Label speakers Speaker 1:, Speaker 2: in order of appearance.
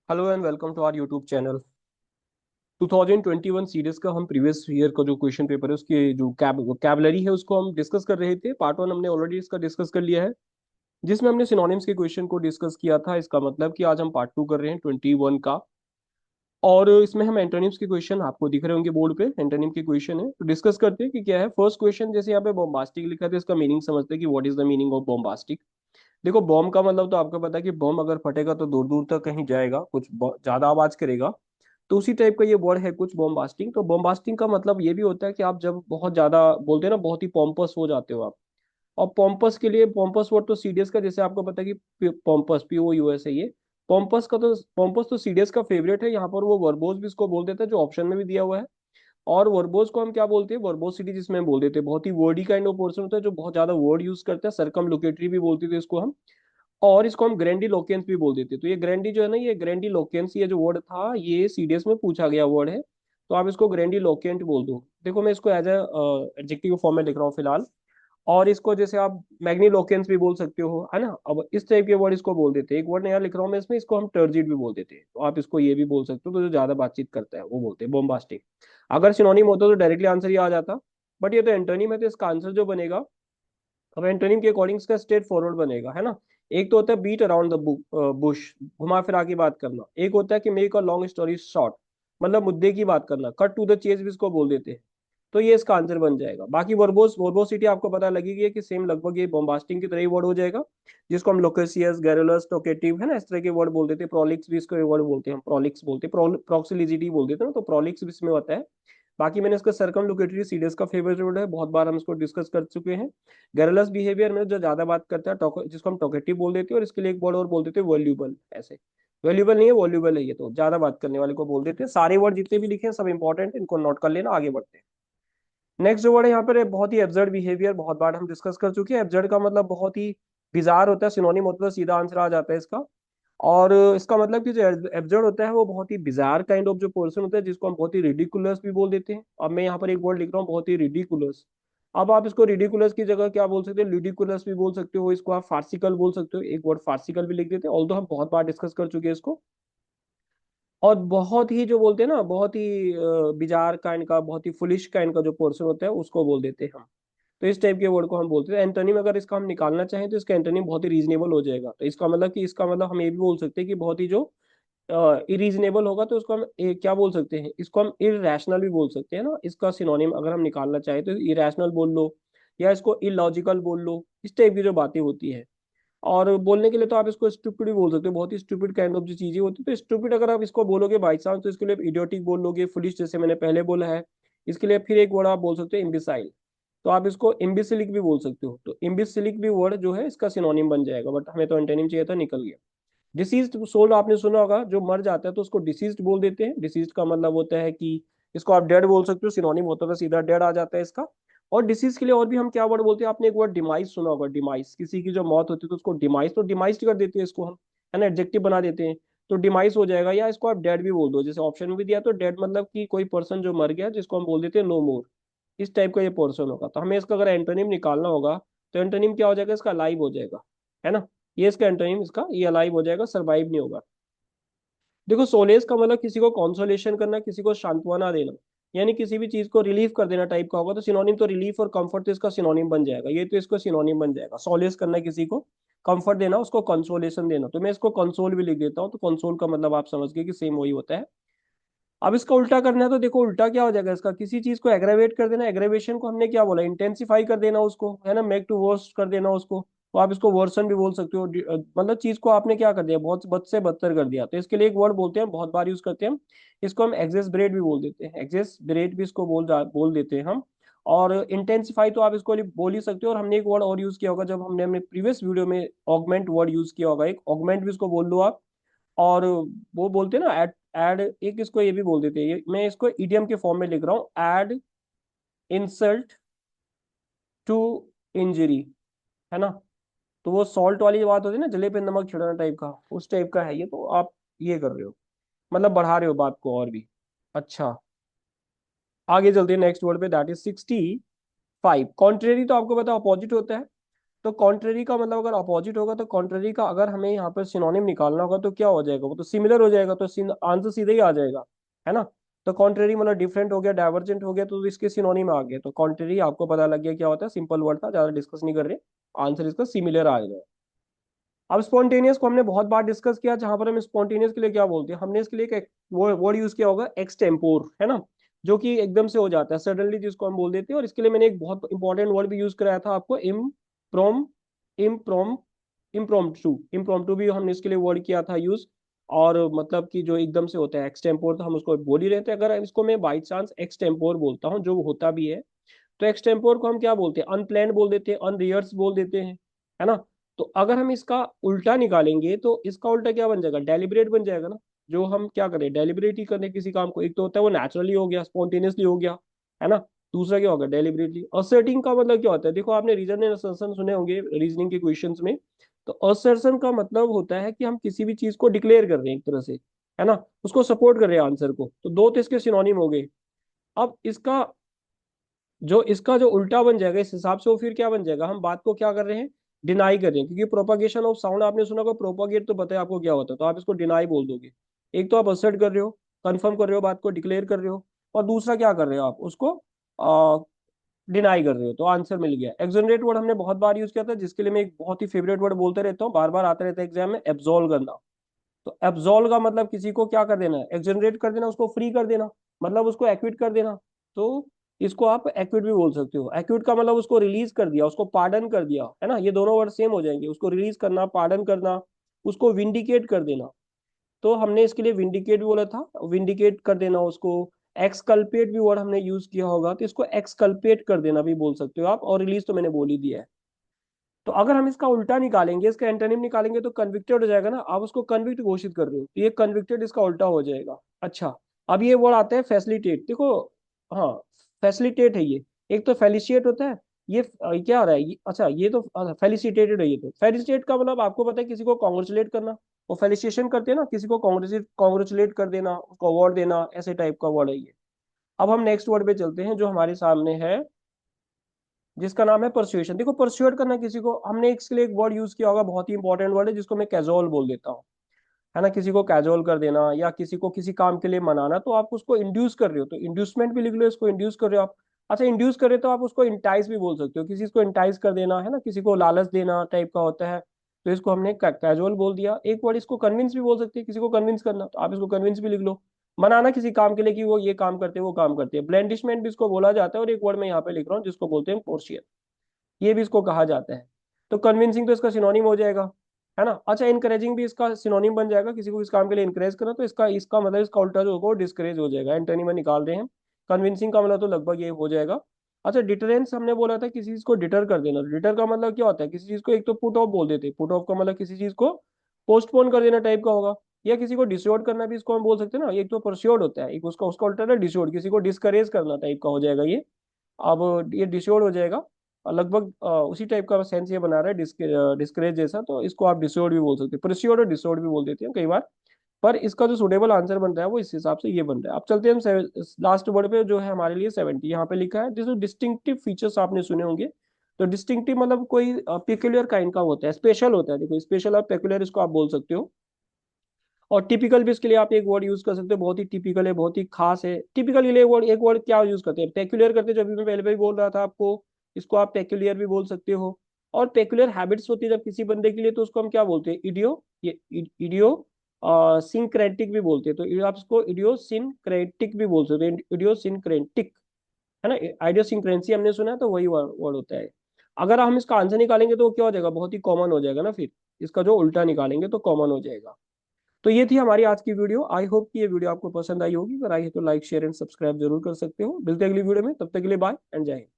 Speaker 1: Hello and welcome to our YouTube channel. 2021 series का हम previous year का जो क्वेश्चन पेपर है उसकी जो कैबलरी है उसको हम डिस्कस कर रहे थे। पार्ट वन हमने ऑलरेडी इसका डिस्कस कर लिया है, जिसमें हमने सिनोनिम्स के क्वेश्चन को डिस्कस किया था। इसका मतलब कि आज हम पार्ट टू कर रहे हैं 21 का। और इसमें हम एंटोनिम्स के क्वेश्चन आपको दिख रहे होंगे बोर्ड पे, एंटोनिम के क्वेश्चन है तो डिस्कस करते हैं कि क्या है। फर्स्ट क्वेश्चन जैसे यहाँ पे बॉम्बास्टिक लिखा है तो इसका मीनिंग समझते हैं कि what is the meaning of bombastic. देखो बॉम्ब का मतलब तो आपको पता है कि बॉम्ब अगर फटेगा तो दूर दूर तक कहीं जाएगा, कुछ ज्यादा आवाज करेगा। तो उसी टाइप का ये वर्ड है कुछ बॉम्बास्टिंग। तो बॉम्बास्टिंग का मतलब ये भी होता है कि आप जब बहुत ज्यादा बोलते हैं ना, बहुत ही पॉम्पस हो जाते हो आप। और पॉम्पस के लिए पॉम्पस वर्ड तो सीडीएस का, जैसे आपको पता है कि पॉम्पस POUS है ये। पॉम्पस तो सीडीएस का फेवरेट है। यहाँ पर वो वर्बोज भी इसको बोल देता है जो ऑप्शन में भी दिया हुआ है। और वर्बोज को हम क्या बोलते हैं, वर्बोसिटी जिसमें हम बोल देते हैं, बहुत ही वर्डी काइंड ऑफ पर्सन होता है जो बहुत ज्यादा वर्ड यूज करता है। सरकम लोकेटरी भी बोलते थे इसको हम। और इसको हम ग्रैंडिलोकेंस भी बोल देते हैं। तो ये ग्रैंडी जो है ना, ये ग्रैंडिलोकेंस, ये जो वर्ड था ये सीडीएस में पूछा गया वर्ड है। तो आप इसको ग्रैंडिलोकेंट बोल दो। देखो मैं इसको एज एडजेक्टिव फॉर्म में लिख रहा हूँ फिलहाल। और इसको जैसे आप मैग्नीलोकेंस भी बोल सकते हो, है ना। अब इस टाइप के वर्ड इसको बोल देते हैं। एक वर्ड नया लिख रहा हूँ मैं इसमें, इसको हम टर्जिड भी बोल देते हैं। तो आप इसको ये भी बोल सकते हो। तो जो ज्यादा बातचीत करता है वो बोलते हैं बोम्बास्टिक। अगर सिनोनिम होता तो डायरेक्टली आंसर ही आ जाता। बट ये तो एंटोनिम है तो इसका आंसर जो बनेगा, अब एंटोनिम के अकॉर्डिंग इसका स्ट्रेट फॉरवर्ड बनेगा, है ना। एक तो होता है बीट अराउंड द बुश, घुमा फिरा की बात करना। एक होता है कि make a long story short, मतलब मुद्दे की बात करना। कट टू द चेज भी इसको बोल देते हैं। तो ये इसका आंसर बन जाएगा। बाकी वर्बोसिटी आपको पता लगेगी है कि सेम लगभग ये बॉम्बास्टिंग की तरह ही वर्ड हो जाएगा, जिसको हम लोकेसियस, गैरुलस, टोकेटिव, है ना, इस तरह के वर्ड बोल देते हैं। प्रोलिक्स भी इसको वर्ड बोलते हैं, हम प्रोलिक्स बोलते हैं, प्रोक्सिलिजिटी बोल देते हैं ना, तो प्रोलिक्स भी इसमें होता है। बाकी मैंने इसका सर्कम लोकेटरी सीडीएस का फेवरेट वर्ड है, बहुत बार हम इसको डिस्कस कर चुके हैं। गैरुलस बिहेवियर में जो ज्यादा बात करता है जिसको हम टोकेटिव बोल देते हैं। और इसके लिए एक वर्ड और बोल देते हैं वॉल्यूबल। ऐसे वैल्यूबल नहीं है, वॉल्यूबल है। ये तो ज्यादा बात करने वाले को बोल देते हैं। सारे वर्ड जितने भी लिखे हैं सब इंपॉर्टेंट, इनको नोट कर लेना, आगे बढ़ते हैं। नेक्स्ट जो वर्ड है यहाँ पर है बहुत ही एब्सर्ड बिहेवियर। बहुत बार हम डिस्कस कर चुके हैं। एब्सर्ड का मतलब बहुत ही बिजार होता है, सिनोनिम होता है, सीधा आंसर आ जाता है इसका। और इसका मतलब कि जो एब्सर्ड होता है वो बहुत ही बिजार काइंड ऑफ जो पर्सन होता है, जिसको हम बहुत ही रिडिकुलस भी बोल देते हैं। अब मैं यहाँ पर एक वर्ड लिख रहा हूँ, बहुत ही रिडिकुलस। अब आप इसको रिडिकुलस की जगह क्या बोल सकते हैं, लिडिकुलस भी बोल सकते हो। इसको आप फार्सिकल बोल सकते हो, एक वर्ड फार्सिकल भी लिख देते हैं। ऑल्दो हम बहुत बार डिस्कस कर चुके हैं इसको। और बहुत ही जो बोलते हैं ना, बहुत ही बिजार काइंड का, बहुत ही फुलिश काइंड का जो पर्सन होता है उसको बोल देते हैं हम। तो इस टाइप के वर्ड को हम बोलते हैं एंटोनिम। अगर इसका हम निकालना चाहें तो इसका एंटोनिम बहुत ही रीजनेबल हो जाएगा। तो इसका मतलब कि इसका मतलब हम ये भी बोल सकते हैं कि बहुत ही जो इरीजनेबल होगा तो उसको हम क्या बोल सकते हैं, इसको हम इरेशनल भी बोल सकते हैं ना। इसका सिनोनिम अगर हम निकालना चाहें तो इरेशनल बोल लो, या इसको इलॉजिकल बोल लो। इस टाइप की जो बातें होती है। और बोलने के लिए तो आप इसको स्टूपिड भी बोल सकते हो। बहुत ही स्टूपिड काइंड ऑफ जो चीजें होती है, तो स्टूपिड अगर आप इसको बोलोगे बाई चांस तो इसके लिए इडियोटिक बोल लोगे, फुलिश जैसे मैंने पहले बोला है। इसके लिए फिर एक वर्ड आप बोल सकते हो इम्बिसाइल। तो आप इसको इम्बिसिलिक भी बोल सकते हो। तो इम्बिसिलिक भी वर्ड जो है इसका सिनोनिम बन जाएगा। बट हमें तो एंटेनिम चाहिए था, निकल गया। डिसीज्ड सोल आपने सुना होगा, जो मर जाता है तो उसको डिसीज्ड बोल देते हैं। डिसीज्ड का मतलब होता है कि इसको आप डेड बोल सकते हो, सिनोनिम होता है तो सीधा डेड आ जाता है इसका। और डिसीज के लिए और भी हम क्या वर्ड बोलते हैं, आपने एक वर्ड डिमाइस सुना होगा। डिमाइस, किसी की जो मौत होती है तो उसको डिमाइस, तो डिमाइस कर देते हैं इसको हम, है ना, एडजेक्टिव बना देते हैं। तो डिमाइस हो जाएगा। या इसको आप डेड भी बोल दो, जैसे ऑप्शन में भी दिया। तो डेड मतलब कि कोई पर्सन जो मर गया, जिसको हम बोल देते हैं नो मोर। इस टाइप का ये पर्सन होगा। तो हमें इसका अगर एंटोनिम निकालना होगा तो एंटोनिम क्या हो जाएगा, इसका अलाइव हो जाएगा, है ना। ये इसका एंटोनिम, इसका ये अलाइव हो जाएगा, सरवाइव नहीं होगा। देखो सोलेस का मतलब किसी को कॉन्सोलेशन करना, किसी को सांत्वना देना, यानी किसी भी चीज को रिलीफ कर देना टाइप का होगा। तो सिनोनिम तो रिलीफ और कंफर्ट तो इसका सिनोनिम बन जाएगा। ये तो इसको सिनोनिम बन जाएगा। सोलेस करना किसी को, कंफर्ट देना उसको कंसोलेशन देना। तो मैं इसको कंसोल भी लिख देता हूँ। तो कंसोल का मतलब आप समझ गए कि सेम वही होता है। अब इसका उल्टा करना है तो देखो उल्टा क्या हो जाएगा इसका, किसी चीज को एग्रेवेट कर देना। एग्रेवेशन को हमने क्या बोला, इंटेंसिफाई कर देना उसको, है ना, मेक टू वर्स्ट कर देना उसको। तो आप इसको वर्सन भी बोल सकते हो। मतलब चीज को आपने क्या कर दिया, बहुत बद से बदतर कर दिया। तो इसके लिए एक वर्ड बोलते हैं, बहुत बार यूज करते हैं हम। इसको हम एक्सेसबरेट भी बोल देते हैं। एक्सेसबरेट भी इसको बोल देते हैं हम। और इंटेंसिफाई तो आप इसको बोल ही सकते हो। और हमने एक वर्ड और यूज किया होगा, जब हमने अपने प्रीवियस वीडियो में ऑगमेंट वर्ड यूज किया होगा, एक ऑगमेंट भी इसको बोल दो आप। और वो बोलते हैं ना ऐड, ऐड एक इसको ये भी बोल देते हैं। ये मैं इसको ईडियम के फॉर्म में लिख रहा हूँ, ऐड इंसल्ट टू इंजरी, है ना। तो वो सॉल्ट वाली बात होती है ना, जले पे नमक छिड़कना टाइप का, उस टाइप का है ये। तो आप ये कर रहे हो, मतलब बढ़ा रहे हो बात को और भी। अच्छा, आगे चलते हैं नेक्स्ट वर्ड पे, दैट इज 65। कॉन्ट्रेरी तो आपको पता है अपोजिट होता है। तो कॉन्ट्रेरी का मतलब अगर अपोजिट होगा तो कॉन्ट्रेरी का अगर हमें यहाँ पर सिनोनिम निकालना होगा तो क्या हो जाएगा, वो तो सिमिलर हो जाएगा, तो आंसर सीधे ही आ जाएगा, है ना। तो कॉन्ट्रेरी मतलब डिफरेंट हो गया, डाइवर्जेंट हो गया, तो इसके सिनोनिम आ गए। तो कॉन्ट्रेरी आपको पता लग गया क्या होता है, सिंपल वर्ड था, ज्यादा डिस्कस नहीं कर रहे। आंसर इसका सिमिलर आ जाएगा। अब स्पॉन्टेनियस को हमने बहुत बार डिस्कस किया, जहां पर हम स्पॉन्टेनियस के लिए क्या बोलते हैं, हमने इसके लिए एक वर्ड यूज किया होगा एक्सटेम्पोर, है ना, जो कि एकदम से हो जाता है सडनली, जिसको हम बोल देते हैं। और इसके लिए मैंने एक बहुत इंपॉर्टेंट वर्ड भी यूज कराया था आपको, इम्प्रोम इम्प्रोम इम्प्रोम्प्टू भी हमने इसके लिए वर्ड किया था यूज। और मतलब कि जो एकदम से होता है एक्सटेम्पोर, तो हम उसको बोल ही रहते हैं। अगर इसको मैं बाई चांस एक्सटेम्पोर बोलता हूँ, जो होता भी है, तो एक्सटेम्पोर को हम क्या बोलते हैं, अनप्लान्ड बोल देते हैं, अनरिहर्स बोल देते हैं, है ना। तो अगर हम इसका उल्टा निकालेंगे तो इसका उल्टा क्या बन जाएगा, डेलिब्रेट बन जाएगा ना। जो हम क्या करें, डेलिब्रेट ही करने किसी काम को, एक तो होता है वो नेचुरली हो गया, स्पॉन्टेनियसली हो गया, है ना। दूसरा क्या होगा, डेलिब्रेटली। असर्टिंग का मतलब क्या होता है, देखो आपने रीजन एंड असर्शन सुने होंगे रीजनिंग के क्वेश्चंस में। तो असर्शन का मतलब होता है कि हम किसी भी चीज को डिक्लेयर कर रहे हैं एक तरह से, है ना, उसको सपोर्ट कर रहे हैं आंसर को। तो दो तो इसके सिनोनिम हो गए। अब इसका जो उल्टा बन जाएगा इस हिसाब से, वो फिर क्या बन जाएगा, हम बात को क्या कर रहे हैं, डिनाई कर रहे हैं। क्योंकि प्रोपागेशन ऑफ साउंड आपने सुना होगा, प्रोपागेट तो पता है आपको क्या होता है, तो आप इसको डिनाई बोल दोगे। एक तो आप असर्ट कर रहे हो, कंफर्म कर रहे हो, बात को डिक्लेयर कर रहे हो। और दूसरा क्या कर रहे हो, आप उसको डिनाई कर रहे हो। तो आंसर मिल गया। एक्सोनरेट वर्ड हमने बहुत बार यूज किया था, जिसके लिए मैं एक बहुत ही फेवरेट वर्ड बोलते रहता हूँ, बार बार आता रहता है एग्जाम में, एब्जॉल्व करना। तो एब्जॉल्व का मतलब किसी को क्या कर देना है, एक्सोनरेट कर देना, उसको फ्री कर देना, मतलब उसको एक्विट कर देना। तो इसको आप एक्विट भी बोल सकते हो। एक्विट का मतलब उसको रिलीज कर दिया, उसको पार्डन कर दिया, है ना। ये दोनों वर्ड सेम हो जाएंगे, उसको रिलीज करना, पार्डन करना, उसको विंडिकेट कर देना। तो हमने इसके लिए विंडिकेट भी बोला था, विंडिकेट कर देना उसको। एक्सकल्पेट भी वर्ड हमने यूज किया होगा, तो इसको एक्सकल्पेट कर देना भी बोल सकते हो आप। और रिलीज तो मैंने बोल ही दिया है। तो अगर हम इसका उल्टा निकालेंगे, इसका एंटोनिम निकालेंगे, तो कन्विक्टेड हो जाएगा ना। आप उसको कन्विक्ट घोषित कर रहे हो, तो ये कन्विक्टेड इसका उल्टा हो जाएगा। अच्छा, अब ये वर्ड आता है फैसिलिटेट, देखो। हाँ, फैसिलिटेट है ये। एक तो फेलिशिएट होता है, ये क्या आ रहा है अच्छा, ये तो फेलिसिटेटेड है। ये तो फेलिसिटेट का मतलब आपको पता है, किसी को कॉन्ग्रेचुलेट करना। वो फेलिसिटेशन करते हैं ना, किसी को कॉन्ग्रेचुलेट कर देना, उसको अवार्ड देना, ऐसे टाइप का वर्ड है ये। अब हम नेक्स्ट वर्ड पे चलते हैं, जो हमारे सामने है, जिसका नाम है परसुएशन। देखो, परसुएट करना किसी को, हमने इसके लिए एक वर्ड यूज किया होगा, बहुत ही इंपॉर्टेंट वर्ड है, जिसको मैं कैजुअल बोल देता हूँ, है ना। किसी को कैजुअल कर देना, या किसी को किसी काम के लिए मनाना, तो आप उसको इंड्यूस कर रहे हो, तो इंड्यूसमेंट भी लिख लो, इसको इंड्यूस कर रहे हो आप। अच्छा, इंड्यूस कर रहे हो तो आप उसको इंटाइस भी बोल सकते हो, किसी को इंटाइस कर देना, है ना, किसी को लालच देना टाइप का होता है। तो इसको हमने कैजुअल बोल दिया। एक वर्ड इसको कन्विंस भी बोल सकते हैं, किसी को कन्विंस करना, तो आप इसको कन्विंस भी लिख लो। मनाना किसी काम के लिए कि वो ये काम करते हैं, वो काम करते हैं, ब्लेंडिशमेंट भी इसको बोला जाता है। और एक वर्ड मैं यहाँ पे लिख रहा हूँ, जिसको बोलते हैं पोर्शियन, ये भी इसको कहा जाता है। तो कन्विंसिंग तो इसका सिनोनिम हो जाएगा, है ना। अच्छा, इनकरेजिंग भी इसका सिनोनिम बन जाएगा, किसी को इस काम के लिए इनकरेज करना, तो इसका इसका मतलब इसका उल्टा जो होगा वो डिस्करेज हो जाएगा। एंटोनिम में निकाल रहे हैं, कन्विंसिंग का मतलब तो लगभग ये हो जाएगा। अच्छा, डिटरेंस हमने बोला था, किसी चीज को डिटर कर देना। डिटर का मतलब क्या होता है, किसी चीज को एक तो पुट ऑफ बोल देते हैं, पुट ऑफ का मतलब किसी चीज को पोस्टपोन कर देना टाइप का होगा। या किसी को डिस्योर्ड करना भी इसको हम बोल सकते हैं ना। एक तो परस्योर्ड होता है, एक उसका उसका उल्टा है डिस्योर्ड, किसी को डिस्करेज करना टाइप का हो जाएगा ये। अब ये डिसोर्ड हो जाएगा, और लगभग उसी टाइप का सेंस ये बना रहा है, डिस्करेज जैसा। तो इसको आप डिसोर्ड भी बोल सकते हैं, प्रिसियोड और डिसोर्ड भी बोल देते हैं कई बार। पर इसका जो सुटेबल आंसर बन रहा है वो इस हिसाब से ये बन रहा है। अब चलते हैं हम लास्ट वर्ड पे, जो है हमारे लिए 70। यहाँ पे लिखा है जिसको डिस्टिंक्टिव फीचर्स आपने सुने होंगे। तो डिस्टिंक्टिव मतलब कोई पेक्युलर काइंड का होता है, स्पेशल होता है। देखो, स्पेशल और पेक्युलर इसको आप बोल सकते हो। और टिपिकल भी इसके लिए आप एक वर्ड यूज कर सकते हो, बहुत ही टिपिकल है, बहुत ही खास है। टिपिकल के लिए वर्ड, एक वर्ड क्या यूज करते हैं, पेक्युलर करते हैं, जो अभी मैं पहले भी बोल रहा था आपको। इसको आप पेक्युलियर भी बोल सकते हो। और पेक्युलर हैबिट्स होती है जब किसी बंदे के लिए, तो उसको हम क्या बोलते हैं, इडियो, ये इडियो सिंक्रेटिक भी बोलते हैं। तो आप इसको इडियो सिंक्रेटिक भी बोल सकते हैं, इडियो सिंक्रेटिक, है ना। आइडियोसिंक्रेंसी हमने सुना है, तो वही वर्ड होता है। अगर हम इसका आंसर निकालेंगे तो क्या हो जाएगा, बहुत ही कॉमन हो जाएगा ना फिर। इसका जो उल्टा निकालेंगे तो कॉमन हो जाएगा। तो ये थी हमारी आज की वीडियो। आई होप कि ये वीडियो आपको पसंद आई होगी। अगर आई है तो लाइक शेयर एंड सब्सक्राइब जरूर कर सकते हो। मिलते हैं अगली वीडियो में, तब तक के लिए बाय एंड जय हिंद।